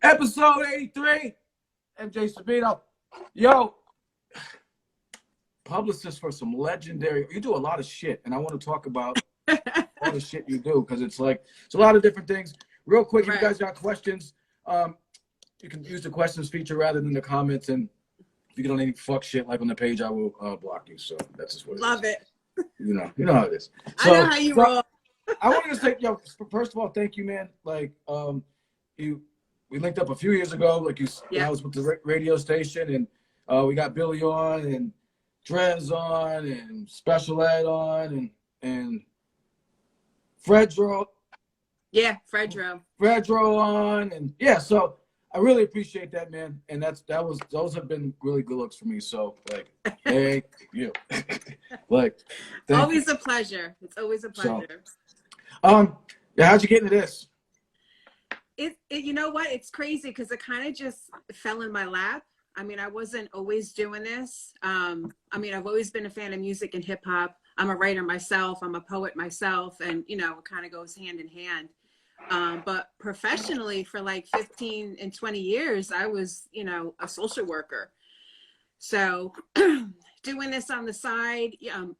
Episode 83, MJ Savino. Yo, Publicist for some legendary, you do a lot of shit, and I want to talk about all the shit you do, because it's like, it's a lot of different things. Real quick, if you guys got questions, you can use the questions feature rather than the comments, and if you get on any fuck shit like on the page, I will block you. So that's just what it is. Love it. You know how it is. So, I know how you roll. I wanted to say, yo, first of all, thank you, man. Like, we linked up a few years ago. Like I was with the radio station, and we got Billy on, and Drez on, and Special Ed on, and Fredro. Yeah, Fredro on, and yeah. So I really appreciate that, man. And those have been really good looks for me. So like, thank you. Like, always a pleasure. It's always a pleasure. So, yeah, how'd you get into this? You know what? It's crazy because it kind of just fell in my lap. I mean, I wasn't always doing this. I mean, I've always been a fan of music and hip hop. I'm a writer myself. I'm a poet myself. And, you know, it kind of goes hand in hand. But professionally for like 15 and 20 years, I was, you know, a social worker. So doing this on the side,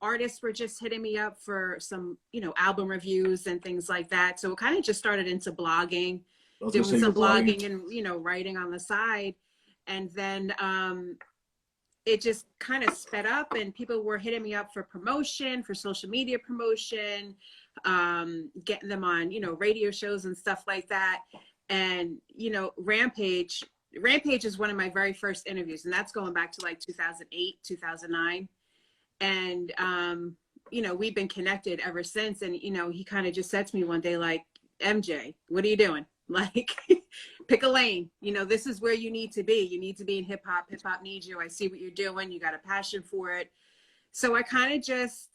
artists were just hitting me up for some, you know, album reviews and things like that. So it kind of just started into blogging, doing some blogging and, you know, writing on the side. And then it just kind of sped up, and people were hitting me up for promotion, for social media promotion, getting them on, you know, radio shows and stuff like that. And, you know, Rampage is one of my very first interviews, and that's going back to like 2008, 2009. And, you know, we've been connected ever since. And, you know, he kind of just said to me one day, like, MJ, what are you doing? Like, pick a lane. You know, this is where you need to be. You need to be in hip hop. Hip hop needs you. I see what you're doing. You got a passion for it. So I kind of just,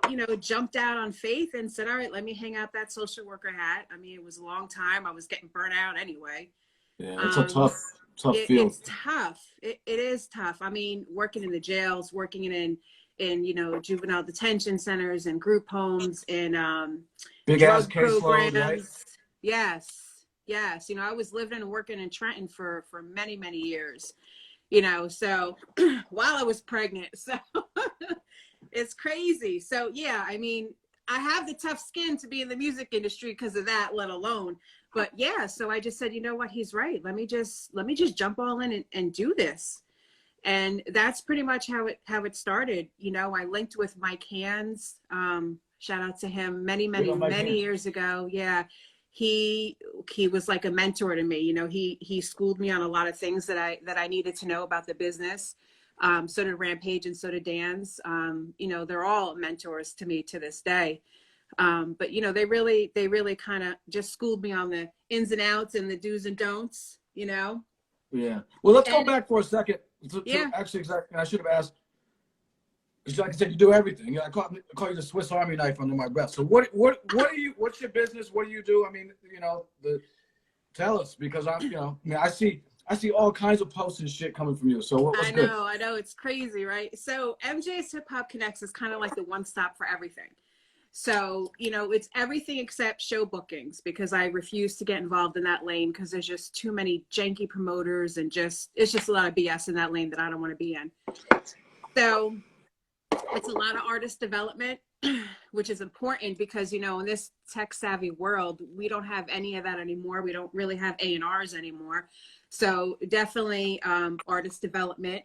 you know, jumped out on faith and said, all right, let me hang out that social worker hat. I mean, it was a long time. I was getting burnt out anyway. Yeah, it's a tough field. It's tough. It is tough. I mean, working in the jails, working in you know, juvenile detention centers and group homes and big ass caseload, right? Yes. You know, I was living and working in Trenton for many, many years, you know, so while I was pregnant, so it's crazy. So yeah, I mean, I have the tough skin to be in the music industry because of that, let alone. But yeah, so I just said, you know what, he's right. Let me just jump all in and do this. And that's pretty much how it started. You know, I linked with Mike Hands. Shout out to him many years ago. Yeah. He was like a mentor to me. You know, he schooled me on a lot of things that I needed to know about the business. So did Rampage and so did Dan's. You know, they're all mentors to me to this day. But you know, they really kind of just schooled me on the ins and outs and the do's and don'ts, you know? Yeah. Well, let's go back for a second. Yeah. Actually, exactly. I should have asked. Because like I said, you do everything. You know, I call you the Swiss Army knife under my breath. So what are you? What's your business? What do you do? I mean, you know, tell us, because I mean, I see all kinds of posts and shit coming from you. So what's good? I know, it's crazy, right? So MJ's Hip Hop Connects is kind of like the one stop for everything. So, you know, it's everything except show bookings, because I refuse to get involved in that lane because there's just too many janky promoters and it's just a lot of BS in that lane that I don't want to be in. So it's a lot of artist development, which is important because, you know, in this tech savvy world, we don't have any of that anymore. We don't really have A&Rs anymore. So definitely artist development.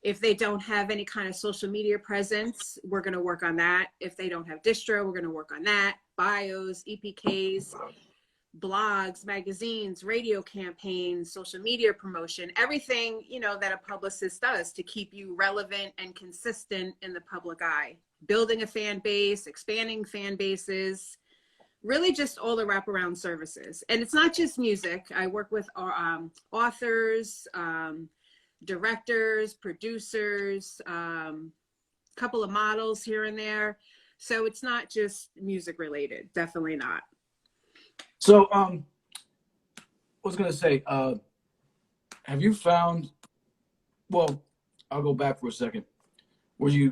If they don't have any kind of social media presence, we're going to work on that. If they don't have distro, we're going to work on that. Bios, EPKs, blogs, magazines, radio campaigns, social media promotion, everything, you know, that a publicist does to keep you relevant and consistent in the public eye. Building a fan base, expanding fan bases, really just all the wraparound services. And it's not just music. I work with authors, directors, producers, couple of models here and there. So it's not just music related, definitely not. So, I was going to say, have you found, well, I'll go back for a second. Were you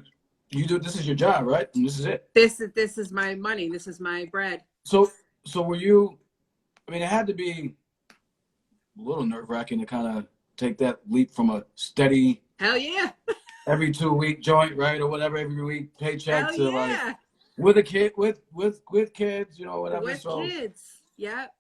do, this is your job, right? And this is it. This is my money. This is my bread. So were you, I mean, it had to be little nerve-wracking to kind of take that leap from a steady, hell yeah, every 2 week joint, right, or whatever, every week paycheck hell to yeah, like with a kid, with kids, you know, whatever. with So kids, yep,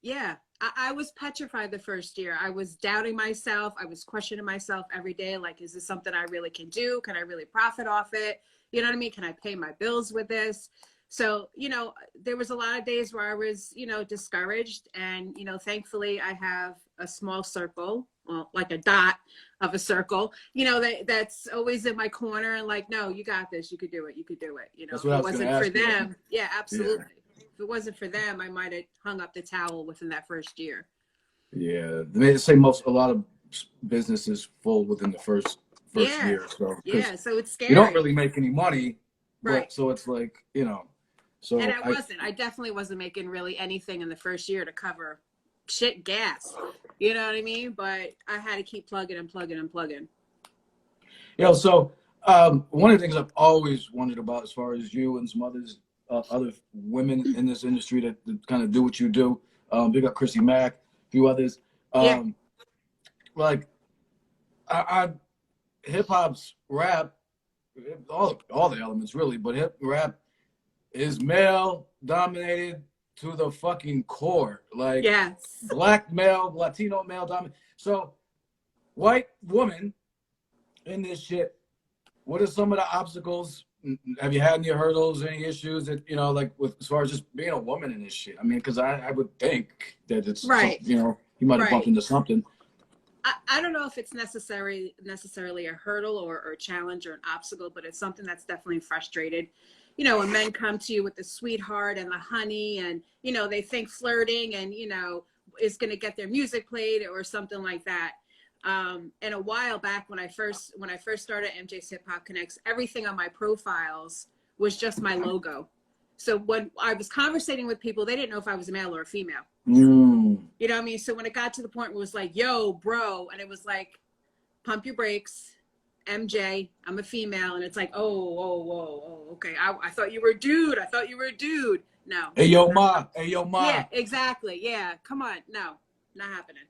yeah. I was petrified the first year. I was doubting myself. I was questioning myself every day. Like, is this something I really can do? Can I really profit off it? You know what I mean? Can I pay my bills with this? So, you know, there was a lot of days where I was, you know, discouraged. And, you know, thankfully I have a small circle, well, like a dot of a circle, you know, that's always in my corner and like, no, you got this. You could do it. You could do it. You know, if it wasn't for them. Yeah, absolutely. Yeah. If it wasn't for them, I might have hung up the towel within that first year. Yeah, they say a lot of businesses fold within the first year. So yeah, so it's scary. You don't really make any money, right? So it's like, you know, so and I definitely wasn't making really anything in the first year to cover shit gas. You know what I mean? But I had to keep plugging and plugging and plugging. Yeah. So one of the things I've always wondered about, as far as you and some others. Other women in this industry that kind of do what you do. Big up Chrissy Mack, a few others. Like, I hip hop's rap, all the elements really, but rap is male dominated to the fucking core. Like, yes. Black male, Latino male dominated. So, white woman in this shit, what are some of the obstacles? Have you had any hurdles, any issues that, you know, like with as far as just being a woman in this shit? I mean, because I would think that it's, right. You know, you might have bumped into something. I don't know if it's necessarily a hurdle or a challenge or an obstacle, but it's something that's definitely frustrated. You know, when men come to you with the sweetheart and the honey and, you know, they think flirting and, you know, is going to get their music played or something like that. And a while back when I first started MJ's Hip Hop Connects, everything on my profiles was just my logo. So when I was conversating with people, they didn't know if I was a male or a female. You know what I mean? So when it got to the point where it was like, yo, bro, and it was like, pump your brakes, MJ, I'm a female. And it's like, oh, okay. I thought you were a dude. I thought you were a dude. No. Hey, yo, ma. Hey, yo, ma. Yeah, exactly. Yeah. Come on. No, not happening.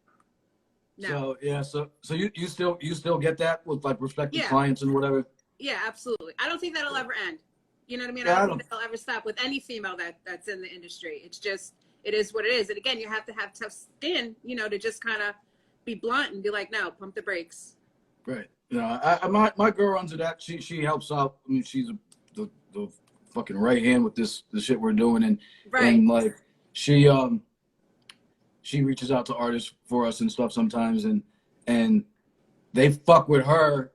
No. So yeah, so you still get that with like prospective clients and whatever. Yeah, absolutely. I don't think that'll ever end. You know what I mean? Yeah, I don't think that'll ever stop with any female that's in the industry. It's just, it is what it is. And again, you have to have tough skin, you know, to just kind of be blunt and be like, no, pump the brakes. Right. You know, my girl runs to that. She helps out. I mean, she's the fucking right hand with the shit we're doing, and like she reaches out to artists for us and stuff sometimes, and they fuck with her,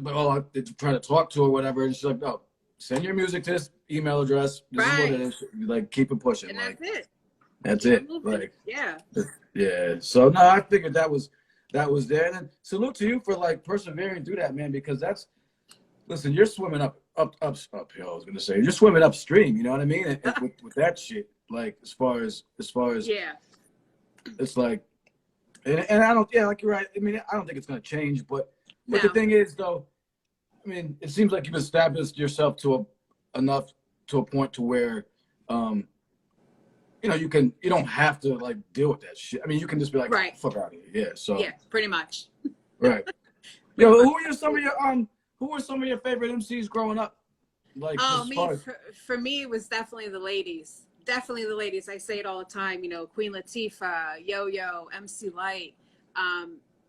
but they try to talk to her or whatever, and she's like, no, send your music to this email address. This is what it is. Like, keep it pushing. And like, that's it. That's it. Like, yeah. So no, I figured that was there. And then salute to you for like persevering through that, man, because listen, you're swimming uphill. I was gonna say you're swimming upstream. You know what I mean? And with that shit, like as far as yeah. It's like, and I don't, like you're right. I mean, I don't think it's going to change, but the thing is, though, I mean, it seems like you've established yourself to a point to where, you know, you don't have to like deal with that shit. I mean, you can just be like, fuck out of here. Yeah. So. Yeah, pretty much. Right. Yo, who were some of your favorite MCs growing up? Like, for me, it was definitely the ladies. Definitely the ladies. I say it all the time, you know, Queen Latifah, Yo-Yo, MC Light.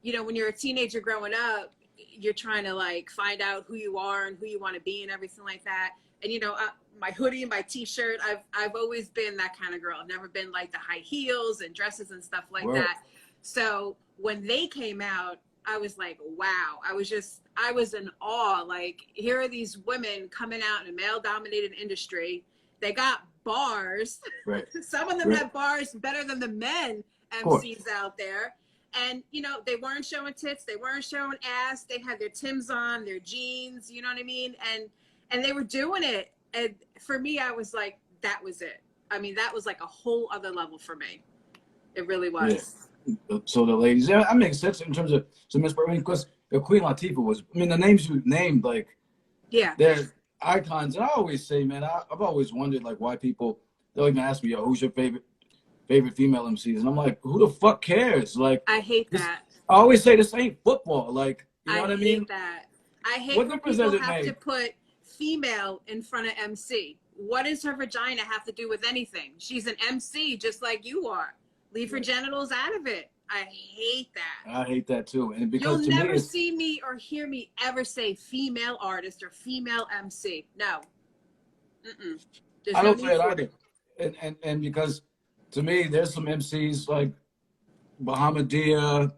You know, when you're a teenager growing up, you're trying to like find out who you are and who you want to be and everything like that. And, you know, my hoodie and my t-shirt, I've always been that kind of girl. I've never been like the high heels and dresses and stuff like that. So when they came out, I was like, wow, I was in awe. Like, here are these women coming out in a male dominated industry. They got bars. Right. Some of them have bars better than the men MCs out there. And, you know, they weren't showing tits. They weren't showing ass. They had their Timbs on, their jeans, you know what I mean? And they were doing it. And for me, I was like, that was it. I mean, that was like a whole other level for me. It really was. Yeah. So the ladies, that makes sense in terms of some inspiration, because Queen Latifah was, I mean, the names you named, like, they're icons. And I always say, man, I've always wondered, like, why people, they'll even ask me, yo, who's your favorite favorite female MCs, and I'm like, who the fuck cares? Like, I hate that. I always say this ain't football. Like, you know what I mean? I hate that. I hate what when difference people does it have make? to put female in front of MC. What does her vagina have to do with anything? She's an MC just like you are. Leave her genitals out of it. I hate that. I hate that too. And because You'll to never me, see me or hear me ever say female artist or female MC. No. I don't say it either. And because to me, there's some MCs like Bahamadia,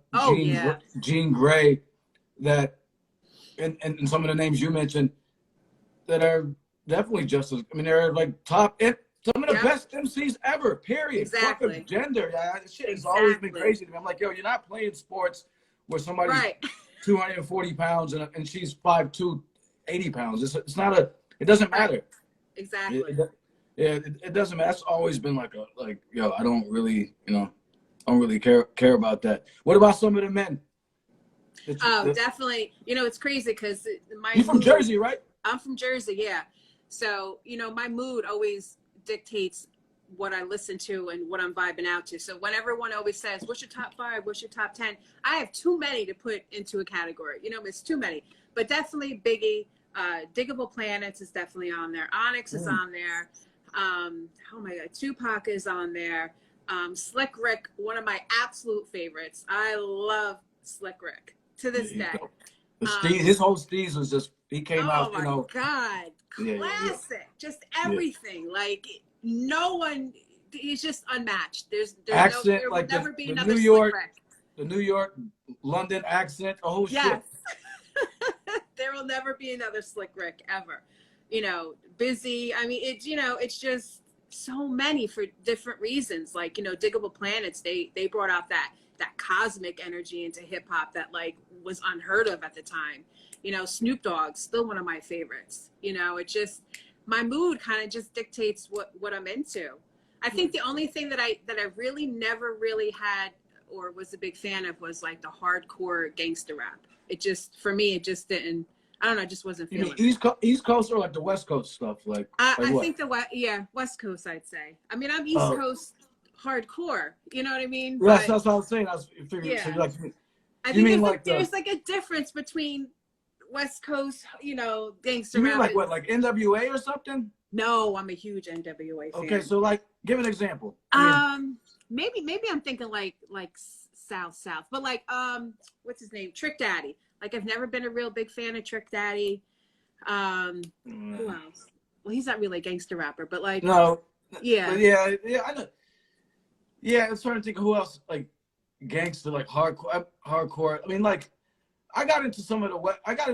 Jean Grey, that, and some of the names you mentioned that are definitely just as, I mean, they're like some of the best MCs ever, period. Exactly. Fucking gender. Yeah, this shit has always been crazy to me. I'm like, yo, you're not playing sports where somebody's 240 pounds and she's 5'2", 80 pounds. It's not it doesn't matter. Exactly. It doesn't matter. That's always been like yo, I don't really, care about that. What about some of the men? Definitely. It's crazy because you're from Jersey, right? I'm from Jersey, yeah. So, my mood always dictates what I listen to and what I'm vibing out to. So when everyone always says, what's your top 5? What's your top 10? I have too many to put into a category. It's too many. But definitely Biggie, Diggable Planets is definitely on there. Onyx is on there. Oh my God, Tupac is on there. Slick Rick, one of my absolute favorites. I love Slick Rick to this day. His whole steez was just, he came out, Oh my God, classic. Just everything. Like no one, he's just unmatched. There's accent, there like will never be another New York, Slick Rick. The New York, London accent. Oh shit. There will never be another Slick Rick ever. Busy. I mean, it's just so many for different reasons. Like, Diggable Planets, they brought out that cosmic energy into hip hop that like was unheard of at the time. Snoop Dogg's still one of my favorites. It just, my mood kind of just dictates what I'm into. I think the only thing that I really never really had or was a big fan of was like the hardcore gangster rap. It just, for me, it just didn't, I don't know, I just wasn't feeling it. East Coast or like the West Coast stuff? I think West Coast, I'd say. I mean, I'm East Coast hardcore, you know what I mean? Yes, that's what I was saying. I was figuring, so I think there's like a difference between West Coast, gangster rap. You mean like what, like NWA or something? No, I'm a huge NWA fan. Okay, so like, give an example. Maybe I'm thinking like South, but like what's his name? Trick Daddy. Like I've never been a real big fan of Trick Daddy. Who else? Well, he's not really a gangster rapper, but like no, yeah, I know. Yeah, I was trying to think of who else like gangster, like hardcore. I mean, like I got into a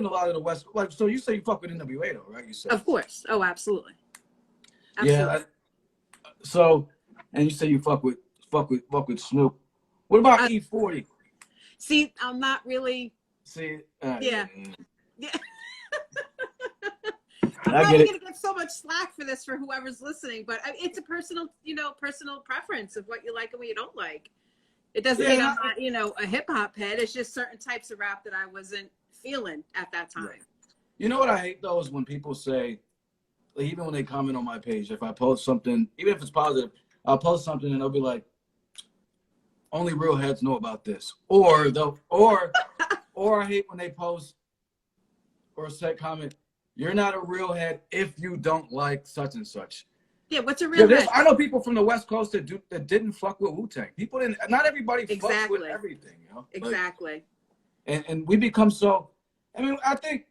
lot of the West. Like, so you say you fuck with NWA though, right? You said. Of course. Oh, absolutely. Yeah. So, and you say you fuck with Snoop. What about E40? See, I'm not really. See. Yeah. I'm I probably get it. gonna get so much slack for this for whoever's listening, but it's a personal preference of what you like and what you don't like. It doesn't mean I'm not, a hip hop head. It's just certain types of rap that I wasn't feeling at that time. Right. You know what I hate though is when people say, like, even when they comment on my page, if I post something, even if it's positive, I'll post something and they'll be like, only real heads know about this. Or I hate when they post or say comment, you're not a real head if you don't like such and such. Yeah, what's a real head? I know people from the West Coast that didn't fuck with Wu-Tang. People didn't. Not everybody fucks with everything, Exactly. And we become so. I mean, I think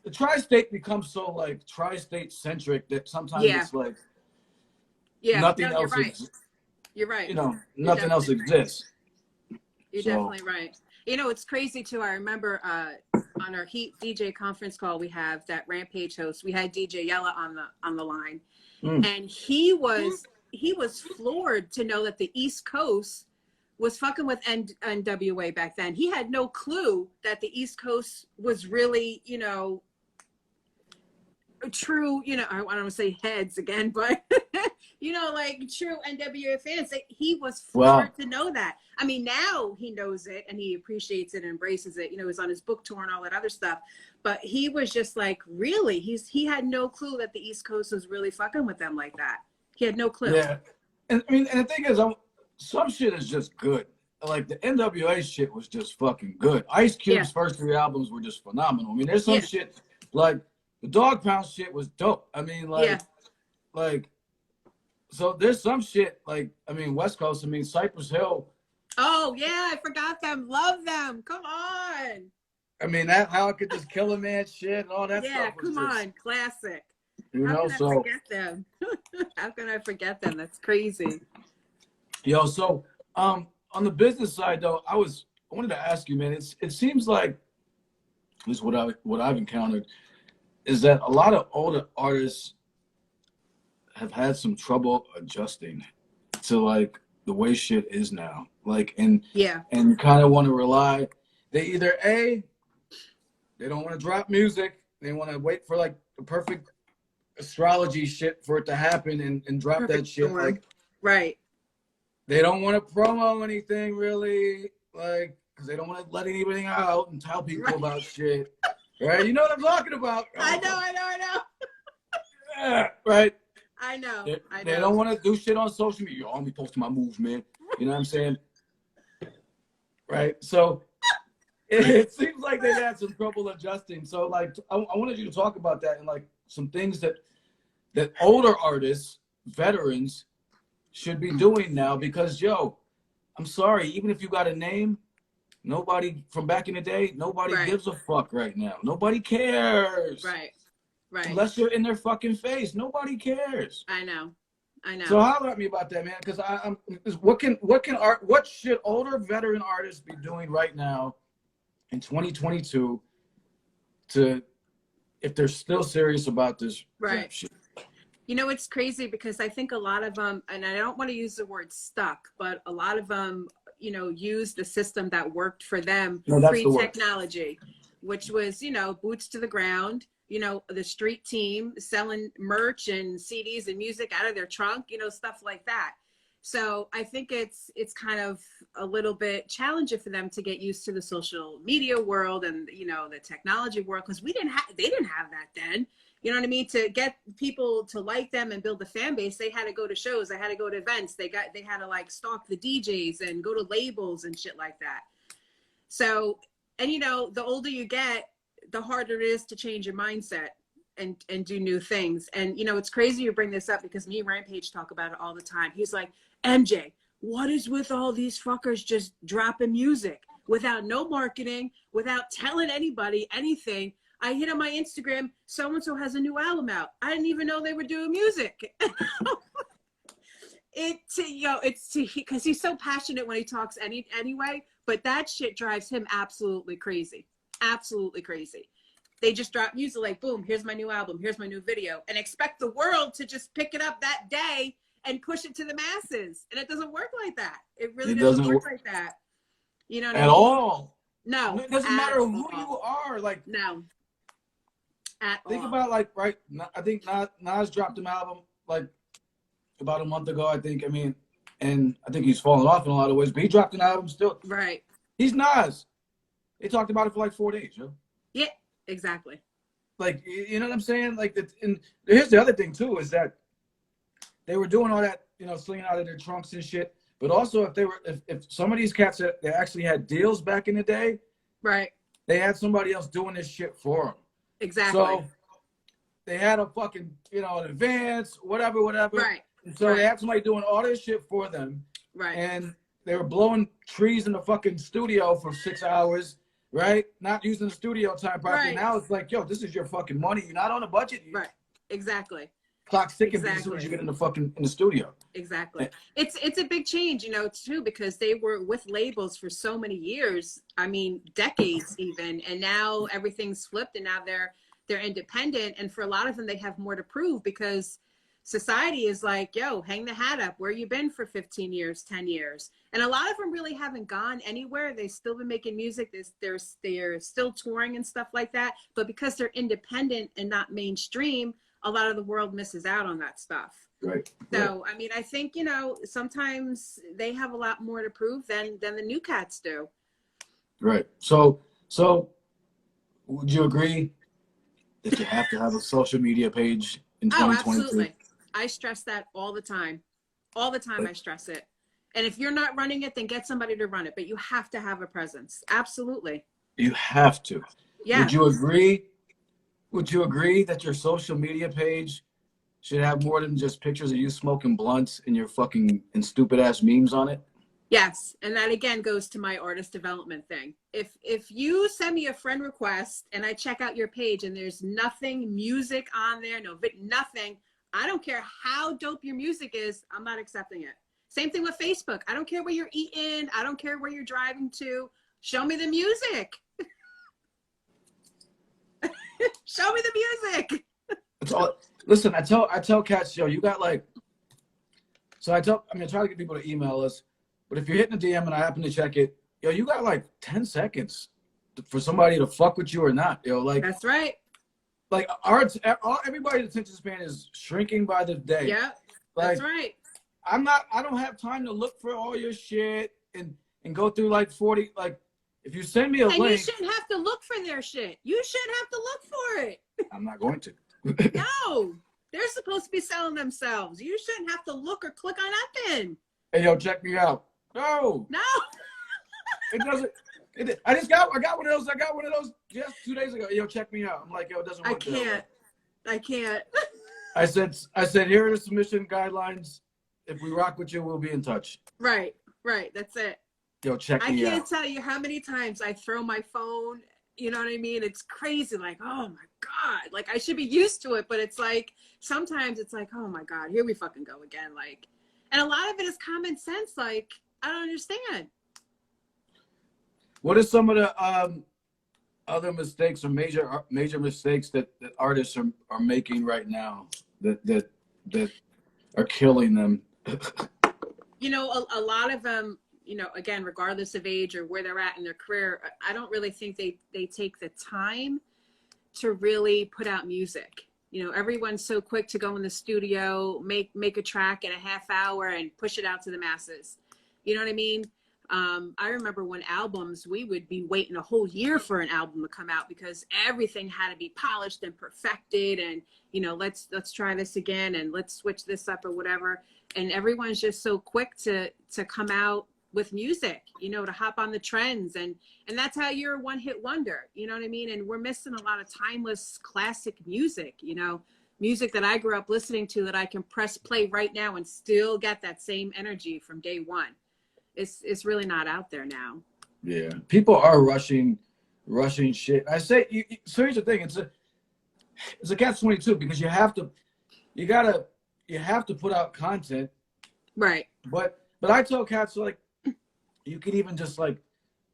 the tri-state becomes so like tri-state centric that sometimes it's like nothing else. You're right. Nothing else exists. You're definitely right. It's crazy too. I remember on our Heat DJ conference call we have that Rampage host. We had DJ Yella on the line, and he was floored to know that the East Coast was fucking with NWA back then. He had no clue that the East Coast was really, true, I don't want to say heads again, but like true NWA fans. He was floored to know that. I mean, now he knows it and he appreciates it and embraces it. He's on his book tour and all that other stuff. But he was just like, really? He had no clue that the East Coast was really fucking with them like that. He had no clue. Yeah. And I mean, and the thing is, some shit is just good. Like the NWA shit was just fucking good. Ice Cube's first 3 albums were just phenomenal. I mean, there's some shit like the Dog Pound shit was dope. I mean, like, so there's some shit like, I mean, West Coast, I mean, Cypress Hill. Oh yeah, I forgot them. Love them. Come on. I mean, that How I Could Just Kill a Man shit and all that stuff. Yeah, come on, classic. You How know, can so I forget them? How can I forget them? That's crazy. Yo, so on the business side though, I wanted to ask you, man. It seems like, at least what I've encountered, is that a lot of older artists have had some trouble adjusting to like the way shit is now. Like and kind of want to rely. They either they don't want to drop music. They want to wait for like the perfect astrology shit for it to happen and drop perfect that shit. Storm. Like right. They don't want to promo anything really, like, because they don't want to let anything out and tell people about shit. Right? You know what I'm talking about. I know. Yeah, right? I know. They don't want to do shit on social media. Yo, I'm be posting my moves, man. You know what I'm saying? Right? So it seems like they've had some trouble adjusting. So, like, I wanted you to talk about that and, like, some things that older artists, veterans, should be doing now because, yo, I'm sorry, even if you got a name, nobody from back in the day, nobody gives a fuck right now. Nobody cares. Right. Unless you're in their fucking face, nobody cares. I know. So holler at me about that, man, because what should older veteran artists be doing right now in 2022 if they're still serious about this rap shit? You know, it's crazy because I think a lot of them, and I don't want to use the word stuck, but a lot of them, you know, use the system that worked for them pre-technology, which was, you know, boots to the ground, you know, the street team selling merch and CDs and music out of their trunk, you know, stuff like that. So I think it's kind of a little bit challenging for them to get used to the social media world and, you know, the technology world, because they didn't have that then. You know what I mean? To get people to like them and build a fan base, they had to go to shows. They had to go to events. They had to like stalk the DJs and go to labels and shit like that. So, and you know, the older you get, the harder it is to change your mindset and do new things. And, you know, it's crazy you bring this up because me and Rampage talk about it all the time. He's like, MJ, what is with all these fuckers just dropping music without no marketing, without telling anybody anything? I hit on my Instagram, so-and-so has a new album out. I didn't even know they were doing music. It's because he's so passionate when he talks anyway, but that shit drives him absolutely crazy. Absolutely crazy. They just drop music like, boom, here's my new album, here's my new video, and expect the world to just pick it up that day and push it to the masses. And it doesn't work like that. It really doesn't work like that. You know what I mean? At all. No. It doesn't matter who you are. Like, no. Think about like, right, I think Nas dropped an album like about a month ago, I think. I mean, and I think he's fallen off in a lot of ways, but he dropped an album still. Right. He's Nas. They talked about it for like 4 days, yo. Yeah, exactly. Like, you know what I'm saying? Like, and here's the other thing too, is that they were doing all that, you know, slinging out of their trunks and shit. But also, if some of these cats they actually had deals back in the day, right? They had somebody else doing this shit for them. Exactly. So they had a fucking, you know, an advance, whatever. Right. And so they had somebody doing all this shit for them. Right. And they were blowing trees in the fucking studio for 6 hours, right? Not using the studio time properly. Right. Now it's like, yo, this is your fucking money. You're not on a budget. Right. Exactly. Clock's ticking as soon as you get in the studio. Exactly. It's a big change, you know, too, because they were with labels for so many years. I mean, decades even, and now everything's flipped, and now they're independent. And for a lot of them, they have more to prove because society is like, yo, hang the hat up. Where you been for 15 years, 10 years? And a lot of them really haven't gone anywhere. They've still been making music. They're still touring and stuff like that. But because they're independent and not mainstream, a lot of the world misses out on that stuff. Right. So, I mean, I think, you know, sometimes they have a lot more to prove than the new cats do. Right. So would you agree that you have to have a social media page in 2022? Oh, absolutely. I stress that all the time. All the time I stress it. And if you're not running it, then get somebody to run it. But you have to have a presence. Absolutely. You have to. Yeah. Would you agree? Would you agree that your social media page should have more than just pictures of you smoking blunts and your fucking and stupid ass memes on it? Yes, and that again goes to my artist development thing. If you send me a friend request and I check out your page and there's nothing music on there, nothing, I don't care how dope your music is, I'm not accepting it. Same thing with Facebook. I don't care where you're eating. I don't care where you're driving to. Show me the music. Show me the music. It's all, listen, I tell cats, yo, you got like, so I try to get people to email us, but if you're hitting a DM and I happen to check it, yo, you got like 10 seconds for somebody to fuck with you or not, yo. Like, that's right. Like everybody's attention span is shrinking by the day. Yeah, like, that's right. I don't have time to look for all your shit and go through like 40, like if you send me a link. And you shouldn't have to look for their shit. You shouldn't have to look for it. I'm not going to. No, they're supposed to be selling themselves. You shouldn't have to look or click on nothing. Hey, yo, check me out. No. It doesn't. I got one of those. I got one of those just 2 days ago. Yo, check me out. I'm like, yo, it doesn't work. I can't. I said, here are the submission guidelines. If we rock with you, we'll be in touch. Right. That's it. Yo, check me out. I can't tell you how many times I throw my phone. You know what I mean? It's crazy. Like, oh my God. Like, I should be used to it, but it's like, sometimes it's like, oh my God, here we fucking go again. Like, and a lot of it is common sense. Like, I don't understand. What are some of the other mistakes or major mistakes that artists are making right now that are killing them? You know, a lot of them, you know, again, regardless of age or where they're at in their career, I don't really think they take the time to really put out music. You know, everyone's so quick to go in the studio, make a track in a half hour and push it out to the masses. You know what I mean? I remember when albums, we would be waiting a whole year for an album to come out because everything had to be polished and perfected. And, you know, let's try this again and let's switch this up or whatever. And everyone's just so quick to come out with music, you know, to hop on the trends. And that's how you're a one-hit wonder. You know what I mean? And we're missing a lot of timeless classic music, you know, music that I grew up listening to that I can press play right now and still get that same energy from day one. It's really not out there now. Yeah, people are rushing shit. I say, so here's the thing: it's a catch-22 because you have to put out content, right? But I tell cats like, you could even just like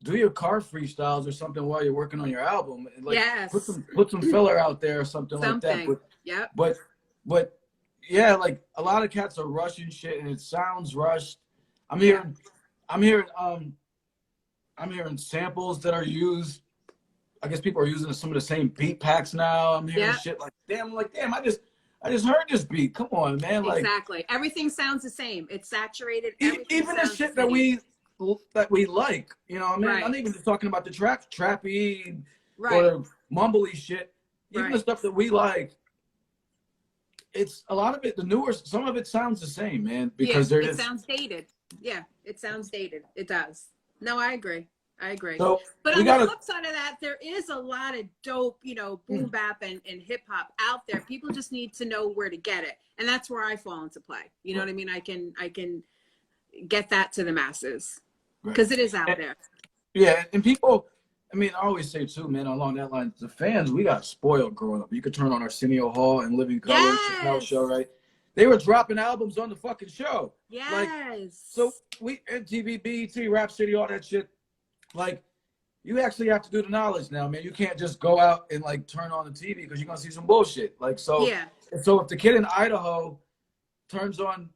do your car freestyles or something while you're working on your album. Like, yes. Put some filler out there or something like that. But, yeah. But yeah, like a lot of cats are rushing shit and it sounds rushed. I'm hearing samples that are used. I guess people are using some of the same beat packs now. I'm hearing shit like, damn, I just heard this beat. Come on, man. Like, exactly. Everything sounds the same. It's saturated. Even the shit that we like, you know what I mean? Right. I'm not even just talking about the trappy or mumbly shit. Even the stuff that we like, it's a lot of it, the newer, some of it sounds the same, man, because it sounds dated. Yeah, it sounds dated. It does. No, I agree. So but on the flip side of that, there is a lot of dope, you know, boom bap and hip hop out there. People just need to know where to get it. And that's where I fall into play. You know what I mean? I can get that to the masses because it is out there. Yeah. And people, I mean, I always say too, man, along that line, the fans, we got spoiled growing up. You could turn on Arsenio Hall and Living Color show, right? They were dropping albums on the fucking show. Yes. Like, so we, MTV, BET, Rap City, all that shit. Like, you actually have to do the knowledge now, man. You can't just go out and like turn on the TV because you're gonna see some bullshit. Like, so so if the kid in Idaho turns on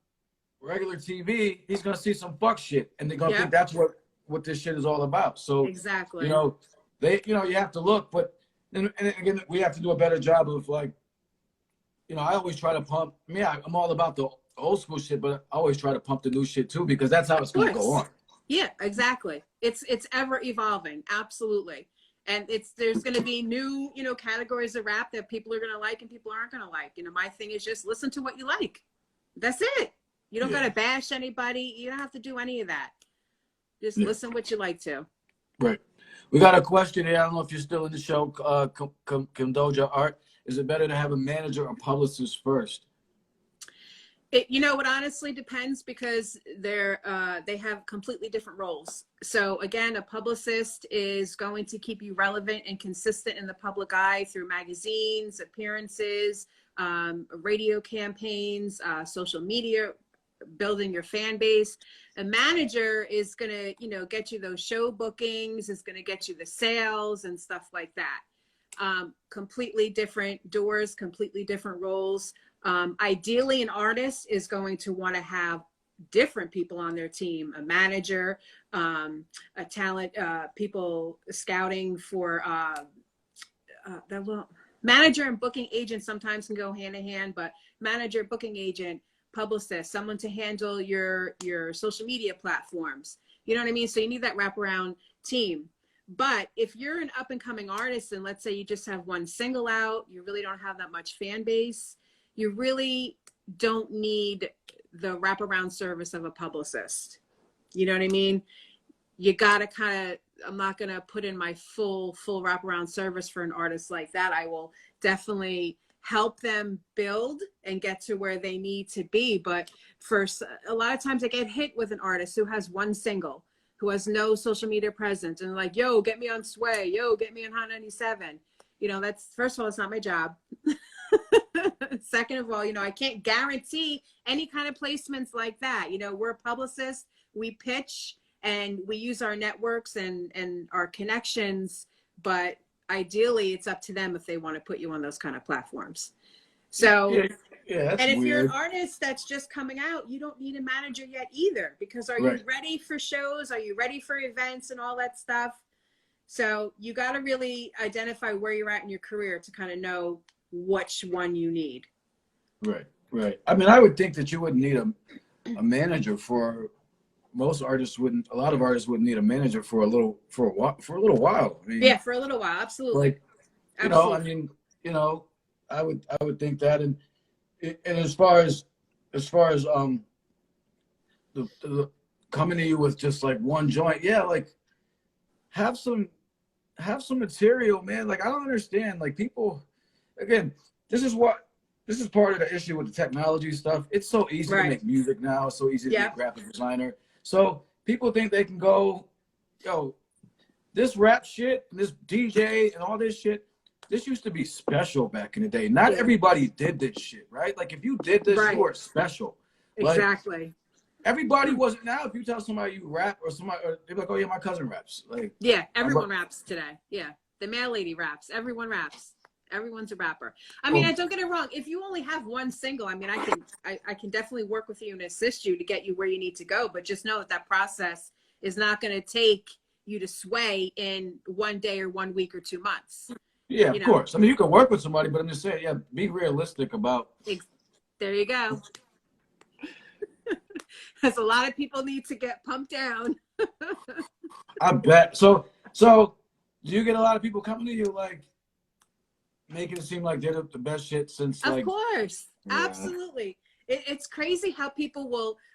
regular TV, he's gonna see some fuck shit, and they're gonna think that's what this shit is all about. So exactly, you know, you have to look, but and again, we have to do a better job of like, you know, I always try to pump. I mean, I'm all about the old school shit, but I always try to pump the new shit too because that's how it's gonna go on. Yeah, exactly. It's ever evolving, absolutely. And there's going to be new, you know, categories of rap that people are going to like and people aren't going to like. You know, my thing is just listen to what you like. That's it. You don't got to bash anybody. You don't have to do any of that. Just listen what you like to. Right. We got a question here. I don't know if you're still in the show. Condoja Art. Is it better to have a manager or publicist first? It honestly depends, because they have completely different roles. So again, a publicist is going to keep you relevant and consistent in the public eye through magazines, appearances, radio campaigns, social media, building your fan base. A manager is going to, get you those show bookings, is going to get you the sales and stuff like that. Completely different doors, completely different roles. Ideally, an artist is going to want to have different people on their team, a manager, a talent, people scouting for manager and booking agent sometimes can go hand in hand, but manager, booking agent, publicist, someone to handle your social media platforms. You know what I mean? So you need that wraparound team. But if you're an up and coming artist, and let's say you just have one single out, you really don't have that much fan base, you really don't need the wraparound service of a publicist. You know what I mean? You gotta I'm not gonna put in my full wraparound service for an artist like that. I will definitely help them build and get to where they need to be. But first, a lot of times I get hit with an artist who has one single, who has no social media presence, and like, yo, get me on Sway, yo, get me on Hot 97. That's, first of all, it's not my job. Second of all, I can't guarantee any kind of placements like that. We're a publicist, we pitch, and we use our networks and our connections, but ideally it's up to them if they want to put you on those kind of platforms. So, that's and if weird. you're an artist that's just coming out, you don't need a manager yet either, because are you ready for shows? Are you ready for events and all that stuff? So you got to really identify where you're at in your career to kind of know which one you need. Right. I mean, I would think that you wouldn't need a manager for, most artists wouldn't, a lot of artists wouldn't need a manager for a little while. I mean, for a little while. Absolutely. Like, Absolutely. I would think that. And as far as the coming to you with just like one joint, like have some material, man. Like, I don't understand, like, people, again, this is part of the issue with the technology stuff. It's so easy to make music now. It's so easy to be a graphic designer. So people think they can go, yo, this rap shit, this DJ and all this shit, this used to be special back in the day. Not everybody did this shit, right? Like, if you did this, you were special. Exactly. Like, everybody wasn't. Now, if you tell somebody you rap, or they're like, oh yeah, my cousin raps. Like, everyone raps today. Yeah, the mail lady raps. Everyone raps. Everyone's a rapper. I mean, don't get it wrong. If you only have one single, I mean, I can definitely work with you and assist you to get you where you need to go. But just know that process is not going to take you to Sway in 1 day or 1 week or 2 months. Yeah, of course. I mean, you can work with somebody, but I'm just saying, be realistic about. There you go. Because a lot of people need to get pumped down. I bet. So do you get a lot of people coming to you, like, making it seem like they're the best shit since, like? Of course. Yeah. Absolutely. It's crazy how people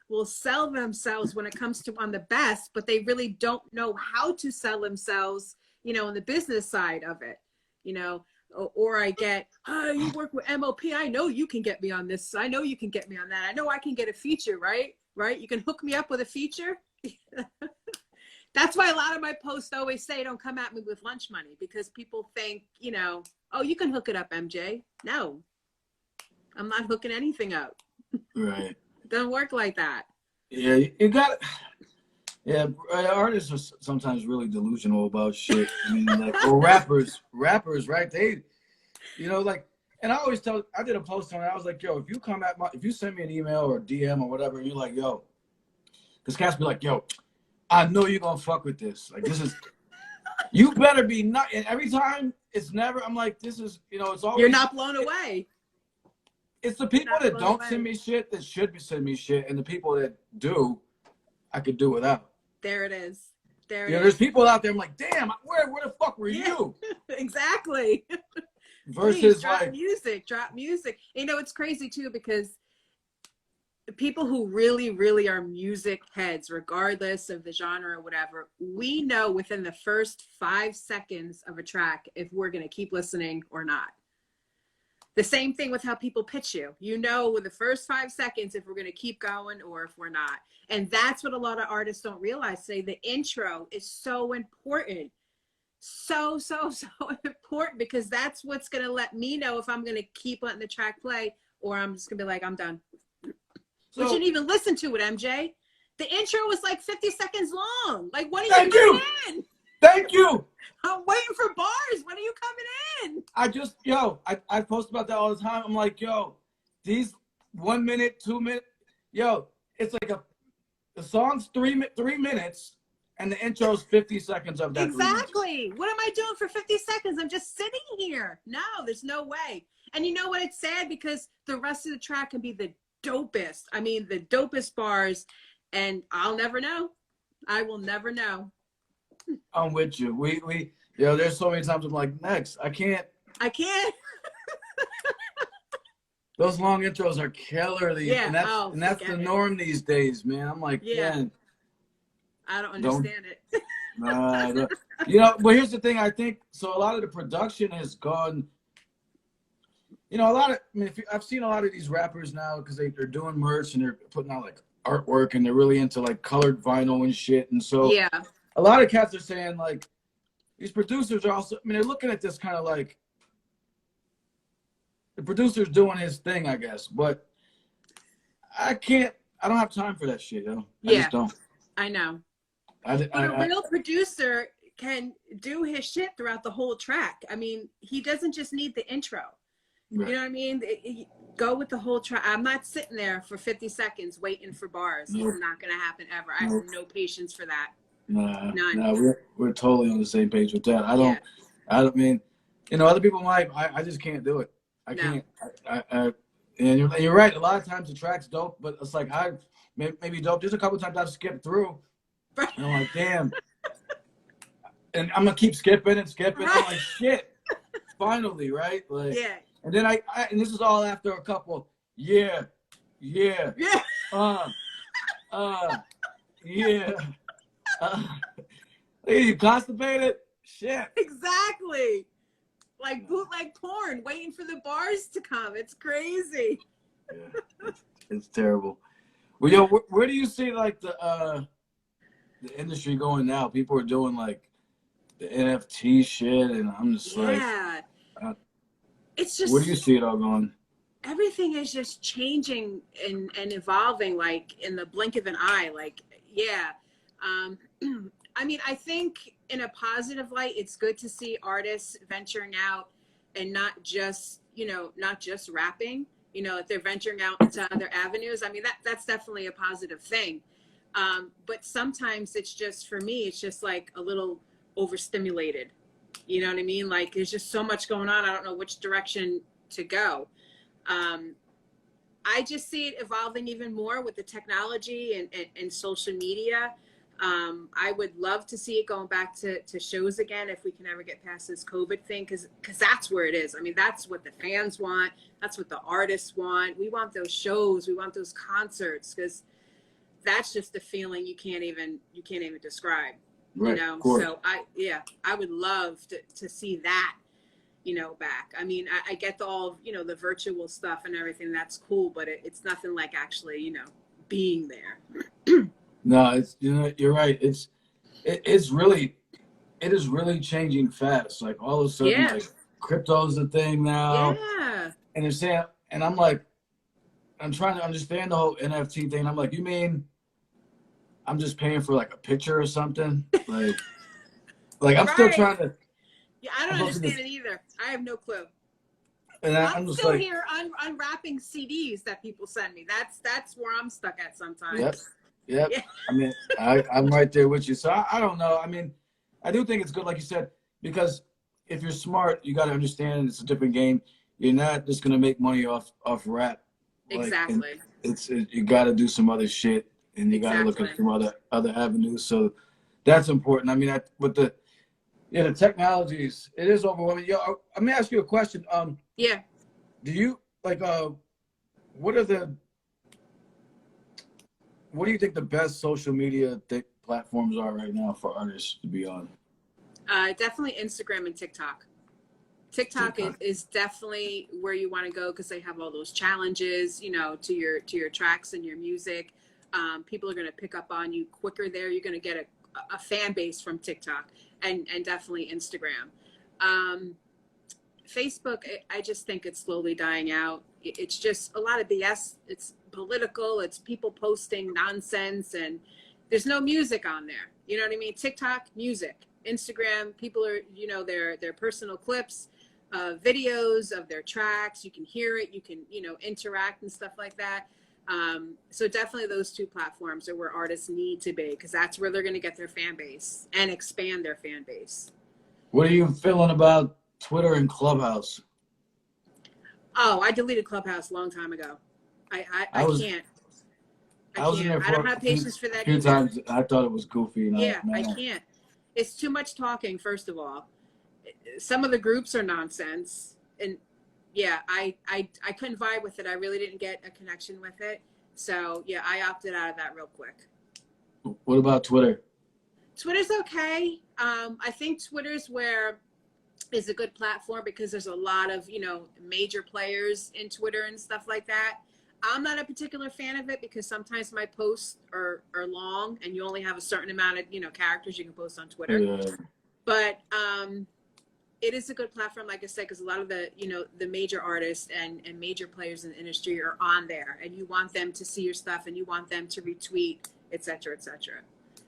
will sell themselves when it comes to on the best, but they really don't know how to sell themselves, on the business side of it, or I get, you work with MOP. I know you can get me on this. I know you can get me on that. I know I can get a feature, right? You can hook me up with a feature. That's why a lot of my posts always say, don't come at me with lunch money, because people think, oh, you can hook it up, MJ. No, I'm not hooking anything up. Right. It doesn't work like that. Yeah, you got it. Yeah, artists are sometimes really delusional about shit. I mean, like, well, rappers, right? They, like, and I did a post on it. I was like, yo, if you send me an email or a DM or whatever, and you're like, yo, because cats be like, yo, I know you're going to fuck with this. Like, this is, you better be not. And every time, it's never, I'm like, this is, it's always. You're not blown away. It's the people that don't send me shit that should be sending me shit. And the people that do, I could do without. There it is. There's people out there, I'm like, damn, where the fuck were you? Exactly. Versus, drop music. It's crazy too, because people who really, really are music heads, regardless of the genre or whatever, we know within the first 5 seconds of a track if we're going to keep listening or not. The same thing with how people pitch you. You know, with the first 5 seconds if we're going to keep going or if we're not. And that's what a lot of artists don't realize today. The intro is so important. So important, because that's what's going to let me know if I'm going to keep letting the track play or I'm just going to be like, I'm done. We shouldn't even listen to it, MJ. The intro was like 50 seconds long. Like, what are you doing in? Thank you. I'm waiting for bars. When are you coming in? I post about that all the time. I'm like, these 1 minute, 2 minute, it's like the song's 3 minutes and the intro's 50 seconds of that. Exactly. What am I doing for 50 seconds? I'm just sitting here. No, there's no way. And you know what? It's sad because the rest of the track can be the dopest. I mean, the dopest bars, and I'll never know. I will never know. I'm with you. There's so many times I'm like, next. I can't. Those long intros are killer. And that's the norm these days, man. I'm like, man. I don't understand it. But here's the thing. I think so. A lot of the production has gone. I've seen a lot of these rappers now because they're doing merch and they're putting out like artwork and they're really into like colored vinyl and shit. And so a lot of cats are saying like these producers are also, they're looking at this kind of like the producer's doing his thing, I guess. But I don't have time for that shit, yo. I just don't. I know. But a real producer can do his shit throughout the whole track. I mean, he doesn't just need the intro. Right. You know what I mean? Go with the whole track. I'm not sitting there for 50 seconds waiting for bars. Nope. It's not going to happen ever. I have no patience for that. None. We're totally on the same page with that. I mean, other people might. I just can't do it. I can't. And you're right. A lot of times the track's dope, but it's like maybe dope. There's a couple times I've skipped through. Right. And I'm like, damn. And I'm gonna keep skipping and skipping. Right. I'm like, shit. Finally, right? Like, and then and this is all after a couple. Yeah. You constipated? Shit. Exactly. Like bootleg porn, waiting for the bars to come. It's crazy. Yeah, it's terrible. Well, where do you see like the industry going now? People are doing like the NFT shit, and I'm just like, it's just. Where do you see it all going? Everything is just changing and evolving like in the blink of an eye. Like, I mean, I think in a positive light, it's good to see artists venturing out and not just rapping, they're venturing out into other avenues. I mean, that's definitely a positive thing. But sometimes it's just, for me, it's just like a little overstimulated. You know what I mean? Like there's just so much going on. I don't know which direction to go. I just see it evolving even more with the technology and social media. I would love to see it going back to shows again if we can ever get past this COVID thing, because that's where it is. I mean, that's what the fans want. That's what the artists want. We want those shows. We want those concerts, because that's just a feeling you can't even describe. Right, So I would love to see that, back. I mean, I get all the virtual stuff and everything. That's cool, but it's nothing like actually, being there. No, it's you're right. It is really changing fast. Like all of a sudden, like crypto's a thing now. Yeah. And they're saying, and I'm like, I'm trying to understand the whole NFT thing. I'm like, you mean I'm just paying for like a picture or something? Like I'm still trying to. Yeah, I don't understand it either. I have no clue. And I'm just still like, here unwrapping CDs that people send me. That's where I'm stuck at sometimes. Yep. Yeah. I mean, I'm right there with you. So I don't know. I mean, I do think it's good, like you said, because if you're smart, you got to understand it's a different game. You're not just gonna make money off rap. Exactly. You got to do some other shit, and you got to look at some other avenues. So that's important. I mean, with the technologies, it is overwhelming. Let me ask you a question. Do you like what are the what do you think the best social media platforms are right now for artists to be on? Definitely Instagram and TikTok. TikTok is definitely where you want to go because they have all those challenges, you know, to your tracks and your music. People are going to pick up on you quicker there. You're going to get a fan base from TikTok and definitely Instagram. Facebook, I just think it's slowly dying out. It's just a lot of BS. It's political. It's people posting nonsense, and there's no music on there. You know what I mean? TikTok, music. Instagram, people are, you know, their personal clips, videos of their tracks. You can hear it. You can, you know, interact and stuff like that. So definitely those two platforms are where artists need to be, because that's where they're going to get their fan base and expand their fan base. What are you feeling about Twitter and Clubhouse? Oh, I deleted Clubhouse a long time ago. I can't. I don't have patience for that. A few times I thought it was goofy. Yeah, I can't. It's too much talking, first of all. Some of the groups are nonsense. And yeah, I couldn't vibe with it. I really didn't get a connection with it. So yeah, I opted out of that real quick. What about Twitter? Twitter's okay. I think Twitter's where is a good platform because there's a lot of, you know, major players in Twitter and stuff like that. I'm not a particular fan of it because sometimes my posts are long and you only have a certain amount of, you know, characters you can post on Twitter. Yeah. But it is a good platform, like I said, because a lot of the, you know, the major artists and major players in the industry are on there, and you want them to see your stuff and you want them to retweet, et cetera, et cetera.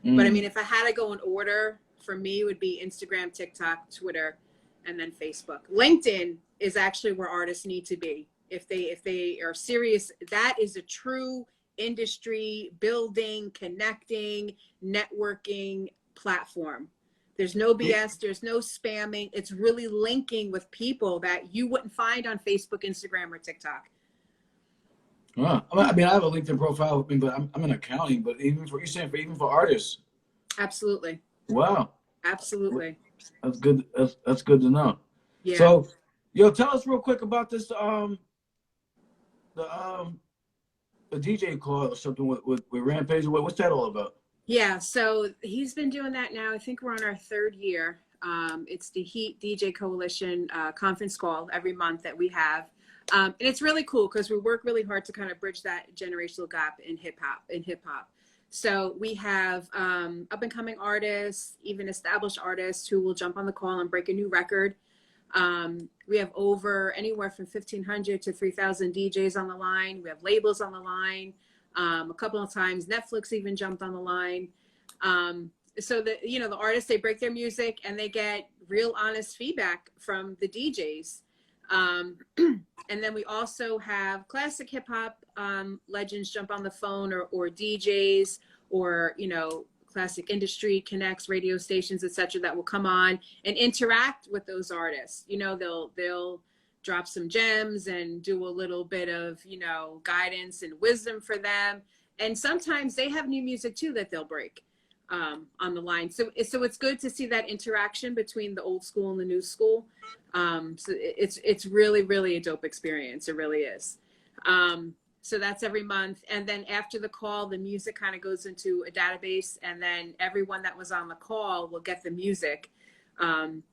But I mean, if I had to go in order, for me, it would be Instagram, TikTok, Twitter, and then Facebook. LinkedIn is actually where artists need to be. If they are serious, that is a true industry building, connecting, networking platform. There's no BS, there's no spamming. It's really linking with people that you wouldn't find on Facebook, Instagram, or TikTok. I mean, I have a LinkedIn profile, but I'm in accounting. But even for artists. Absolutely. Wow. Absolutely. That's good. That's good to know. Yeah. So, yo, tell us real quick about this. The DJ call or something with Rampage. What's that all about? Yeah, so he's been doing that now. I think we're on our third year. It's the Heat DJ Coalition conference call every month that we have. And it's really cool because we work really hard to kind of bridge that generational gap in hip hop. So we have up and coming artists, even established artists who will jump on the call and break a new record. We have over anywhere from 1,500 to 3,000 DJs on the line. We have labels on the line. A couple of times Netflix even jumped on the line. So the, you know, the artists, they break their music and they get real honest feedback from the DJs. And then we also have classic hip hop legends jump on the phone, or DJs, or, you know, classic industry connects, radio stations, etc., that will come on and interact with those artists. You know, they'll drop some gems and do a little bit of, you know, guidance and wisdom for them. And sometimes they have new music too that they'll break on the line. So it's good to see that interaction between the old school and the new school. So it's really, really a dope experience. It really is. So that's every month. And then after the call, the music kind of goes into a database, and then everyone that was on the call will get the music. And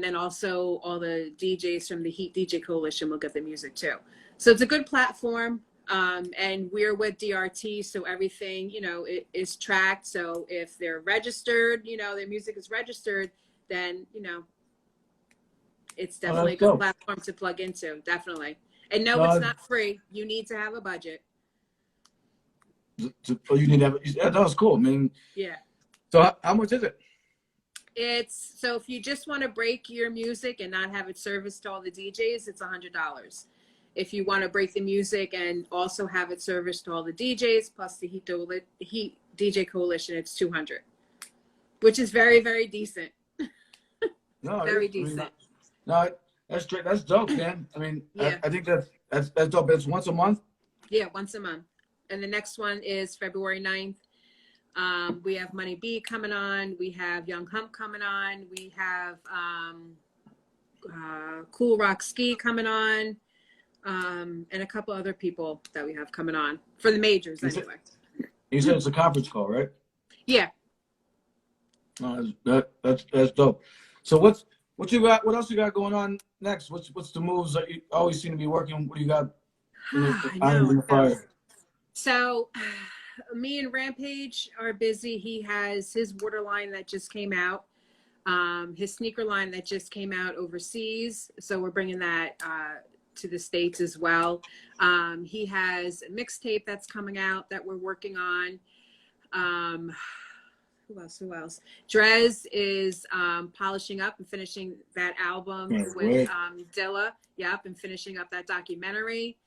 then also all the DJs from the Heat DJ Coalition will get the music too. So it's a good platform. And we're with DRT, so everything, you know, it is tracked. So if they're registered, you know, their music is registered, then, you know, it's definitely a good platform to plug into. Definitely. And no, it's not free. You need to have a budget. You need to have, that was cool. I mean, yeah. So how much is it? It's, so if you just want to break your music and not have it serviced to all the DJs, it's $100. If you want to break the music and also have it serviced to all the DJs plus the Heat DJ Coalition, it's $200, which is very, very decent. No, very decent. No, that's great. That's dope, man. I mean, yeah. I think that's dope. It's once a month? Yeah, once a month. And the next one is February 9th. We have Money B coming on. We have Young Hump coming on. We have Cool Rock Ski coming on. And a couple other people that we have coming on for the majors anyway. You said it's a conference call, right? Yeah. That's dope. So what you got? What else you got going on next? What's the moves that you always seem to be working? What do you got? Irons in the fire. So, me and Rampage are busy. He has his water line that just came out, his sneaker line that just came out overseas. So we're bringing that to the States as well. He has a mixtape that's coming out that we're working on. Who else? Drez is polishing up and finishing that album with Dilla. Yep, and finishing up that documentary.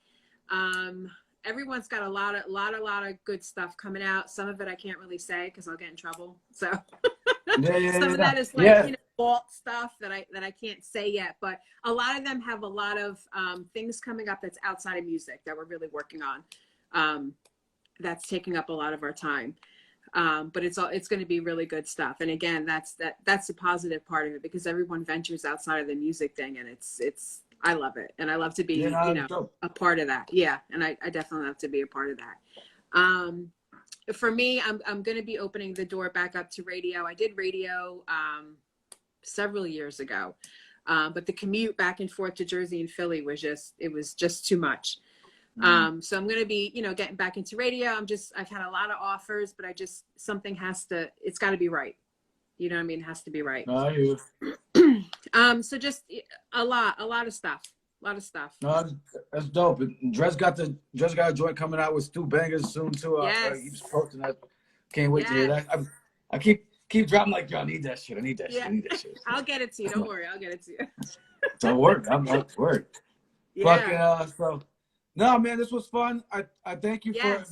Everyone's got a lot of good stuff coming out. Some of it I can't really say because I'll get in trouble. So some of that is like vault stuff that I can't say yet. But a lot of them have a lot of things coming up that's outside of music that we're really working on. That's taking up a lot of our time. But it's going to be really good stuff. And again, that's the positive part of it because everyone ventures outside of the music thing, and it's I love it, and I love to be a part of that. Yeah, and I definitely love to be a part of that. For me, I'm going to be opening the door back up to radio. I did radio several years ago, but the commute back and forth to Jersey and Philly was just too much. So I'm going to be, getting back into radio. I've had a lot of offers, but it's got to be right. You know what I mean? It has to be right. So just a lot of stuff. No, that's dope. And Drez got a joint coming out with 2 bangers soon too. Yes. He's posting that. Can't wait to hear that. I keep dropping like, yo, I need that shit. I need that shit. I'll get it to you. Don't worry. I'll get it to you. So work. I'm not worried. Yeah. So no, man, this was fun. I thank you for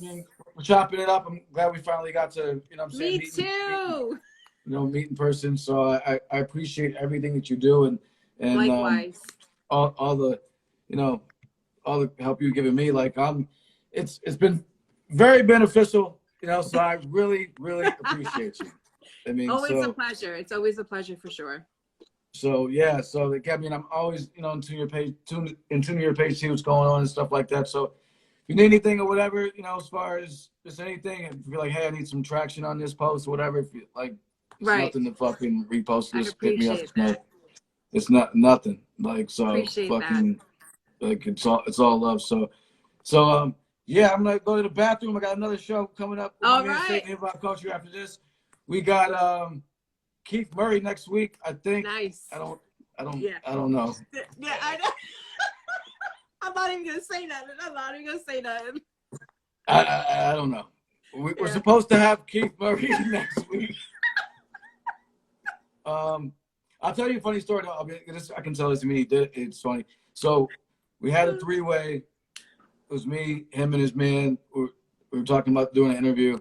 chopping it up. I'm glad we finally got to, I'm saying. Me too. Meet in person. So I appreciate everything that you do and likewise. All the help you've given me. Like it's been very beneficial, so I really, really appreciate you. I mean, always a pleasure. It's always a pleasure for sure. So yeah, so I'm always, in tune your page, see what's going on and stuff like that. So if you need anything or whatever, as far as just anything, if you're like, hey, I need some traction on this post or whatever, if you like, it's nothing to fucking repost this, hit me up. It's not nothing. Like, so fucking that. Like it's all love. So yeah, I'm gonna go to the bathroom. I got another show coming up. All right. Hip hop culture after this. We got Keith Murray next week, I think. Nice. I don't know. Yeah, I know. I'm not even gonna say nothing. I don't know. We're supposed to have Keith Murray next week. I'll tell you a funny story. I can tell this to me. It's funny. So we had a 3-way. It was me, him, and his man. We were talking about doing an interview.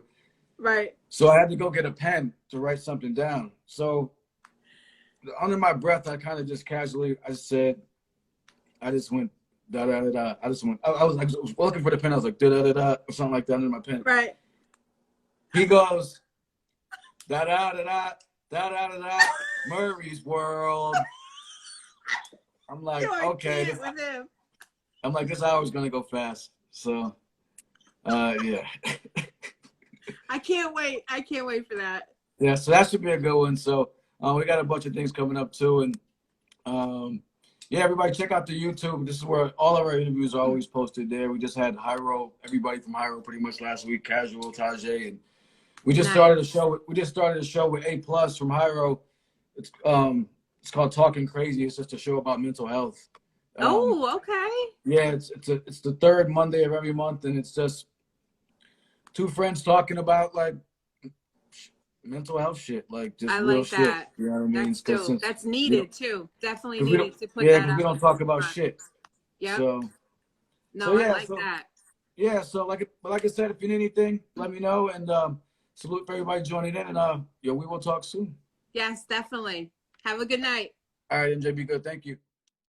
Right. So I had to go get a pen to write something down. So under my breath, I kind of just casually, I just went da da da da. I was looking for the pen. I was like da da da da or something like that under my pen. Right. He goes da da da da da da da da. Murray's World. I'm like, okay. I'm like, this hour's gonna go fast. So, yeah. I can't wait for that. Yeah, so that should be a good one. So we got a bunch of things coming up too, and yeah, everybody check out the YouTube. This is where all of our interviews are always posted there. We just had everybody from Hyro pretty much last week, Casual, Tajay, and we just started a show. We just started a show with A+ from Hyro. It's called Talking Crazy. It's just a show about mental health. Okay. Yeah, it's the third Monday of every month, and it's just 2 friends talking about like mental health shit, like just real shit. That. You know what I mean? That's needed too. Definitely needed to put that out. Yeah, because we don't talk about shit. Yeah. So I like that. Yeah, so like I said, if you need anything, let me know, and salute for everybody joining in, and we will talk soon. Yes, definitely. Have a good night. All right, MJ, be good. Thank you.